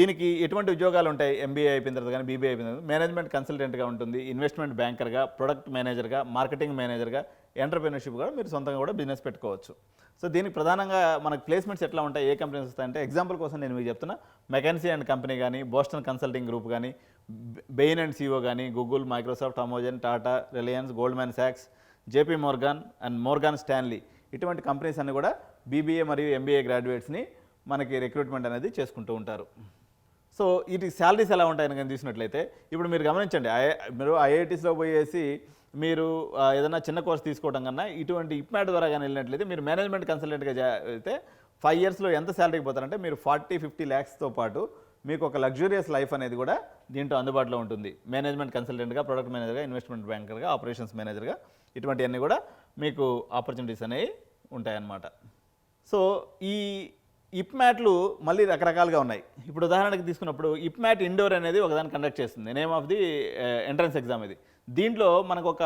దీనికి ఎటువంటి ఉద్యోగాలు ఉంటాయి? ఎంబీఏ అయిపోయిన తర్వాత కానీ బీబీఏ అయిపోయిన తర్వాత మేనేజ్మెంట్ కన్సల్టెంట్గా ఉంటుంది, ఇన్వెస్ట్మెంట్ బ్యాంకర్గా, ప్రొడక్ట్ మేనేజర్గా, మార్కెటింగ్ మేనేజర్గా, ఎంటర్ప్రెన్యూర్షిప్ కూడా మీరు సొంతంగా కూడా బిజినెస్ పెట్టుకోవచ్చు. సో దీనికి ప్రధానంగా మనకు ప్లేస్మెంట్స్ ఎట్లా ఉంటాయి, ఏ కంపెనీస్ వస్తాయంటే ఎగ్జాంపుల్ కోసం నేను మీకు చెప్తున్నా, మెకాన్సీ అండ్ కంపెనీ కానీ, బోస్టన్ కన్సల్టింగ్ గ్రూప్ కానీ, బెయిన్ అండ్ సిఓ కానీ, Google, Microsoft, Amazon, Tata, Reliance, Goldman socks, JP Morgan and Morgan Stanley, ఇటువంటి కంపెనీస్ అన్ని కూడా బీబీఏ మరియు ఎంబీఏ గ్రాడ్యుయేట్స్ని మనకి రిక్రూట్మెంట్ అనేది చేసుకుంటూ ఉంటారు. సో వీటి శాలరీస్ ఎలా ఉంటాయని కానీ చూసినట్లయితే, ఇప్పుడు మీరు గమనించండి, మీరు ఐఐటీస్లో పోయేసి మీరు ఏదైనా చిన్న కోర్స్ తీసుకోవడం కన్నా ఇటువంటి ఇప్మాట్ ద్వారా కానీ వెళ్ళినట్లయితే మీరు మేనేజ్మెంట్ కన్సల్టెంట్గా అయితే 5 ఇయర్స్లో ఎంత శాలరీకి పోతారంటే మీరు 40-50 ల్యాక్స్తో పాటు మీకు ఒక లగ్జూరియస్ లైఫ్ అనేది కూడా దీంట్లో అందుబాటులో ఉంటుంది. మేనేజ్మెంట్ కన్సల్టెంట్గా, ప్రొడక్ట్ మేనేజర్గా, ఇన్వెస్ట్మెంట్ బ్యాంకర్గా, ఆపరేషన్స్ మేనేజర్గా, ఇటువంటివన్నీ కూడా మీకు ఆపర్చునిటీస్ అనేవి ఉంటాయన్నమాట. సో ఈ ఇప్మాట్లు మళ్ళీ రకరకాలుగా ఉన్నాయి. ఇప్పుడు ఉదాహరణకి తీసుకున్నప్పుడు ఇప్మాట్ ఇండోర్ అనేది ఒకదాన్ని కండక్ట్ చేస్తుంది, name of the entrance exam ఇది. దీంట్లో మనకు ఒక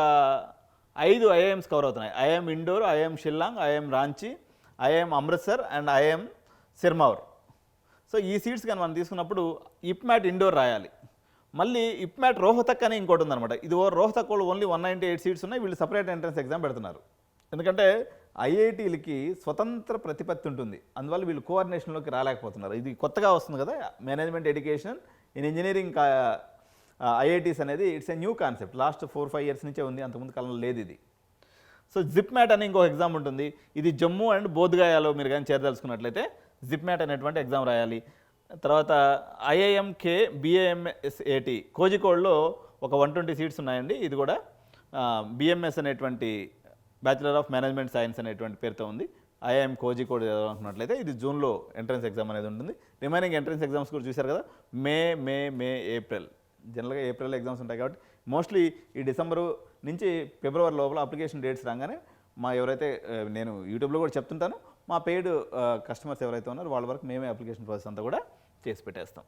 5 ఐఐఎమ్స్ కవర్ అవుతున్నాయి. IIM Indore, IIM Shillong, IIM Ranchi, IIM Amritsar and IIM Sirmaur. So ఈ సీట్స్ కానీ మనం తీసుకున్నప్పుడు ఇప్మాట్ ఇండోర్ రాయాలి. మళ్ళీ ఇప్మాట్ రోహతక్ అని ఇంకోటి ఉందన్నమాట. ఇది రోహతక్ వాళ్ళు ఓన్లీ 198 సీట్స్ ఉన్నాయి, వీళ్ళు సపరేట్ ఎంట్రన్స్ ఎగ్జామ్ పెడుతున్నారు. ఎందుకంటే ఐఐటీలకి స్వతంత్ర ప్రతిపత్తి ఉంటుంది, అందువల్ల వీళ్ళు కోఆర్డినేషన్లోకి రాలేకపోతున్నారు. ఇది కొత్తగా వస్తుంది కదా, management education in engineering IITs అనేది it's a new concept. Last 4-5 years నుంచే ఉంది, అంతకుముందు కాలంలో లేదు ఇది. సో జిప్మ్యాట్ అని ఇంకో ఎగ్జామ్ ఉంటుంది, ఇది జమ్మూ అండ్ బోధ్గయాలో మీరు కానీ చేరదలుచుకున్నట్లయితే జిప్మ్యాట్ అనేటువంటి ఎగ్జామ్ రాయాలి. తర్వాత ఐఐఎంకే బిఏఎంఎస్ఏటి కోజికోడ్లో ఒక 120 సీట్స్ ఉన్నాయండి. ఇది కూడా బిఎంఎస్ అనేటువంటి బ్యాచిలర్ ఆఫ్ మేనేజ్మెంట్ సైన్స్ అనేటువంటి పేరుతో ఉంది. ఐఐఎం కోజికోడ్ అనుకున్నట్లయితే ఇది జూన్లో ఎంట్రన్స్ ఎగ్జామ్ అనేది ఉంటుంది. రిమైనింగ్ ఎంట్రన్స్ ఎగ్జామ్స్ కూడా చూశారు కదా, మే, ఏప్రిల్, జనరల్గా ఏప్రిల్ ఎగ్జామ్స్ ఉంటాయి కాబట్టి మోస్ట్లీ ఈ డిసెంబరు నుంచి ఫిబ్రవరి లోపల అప్లికేషన్ డేట్స్ రాగానే ఎవరైతే నేను యూట్యూబ్లో కూడా చెప్తుంటాను, మా పెయిడ్ కస్టమర్స్ ఎవరైతే ఉన్నారో వాళ్ళ వరకు మేమే అప్లికేషన్ ప్రాసెస్ అంతా కూడా చేసి పెట్టేస్తాం.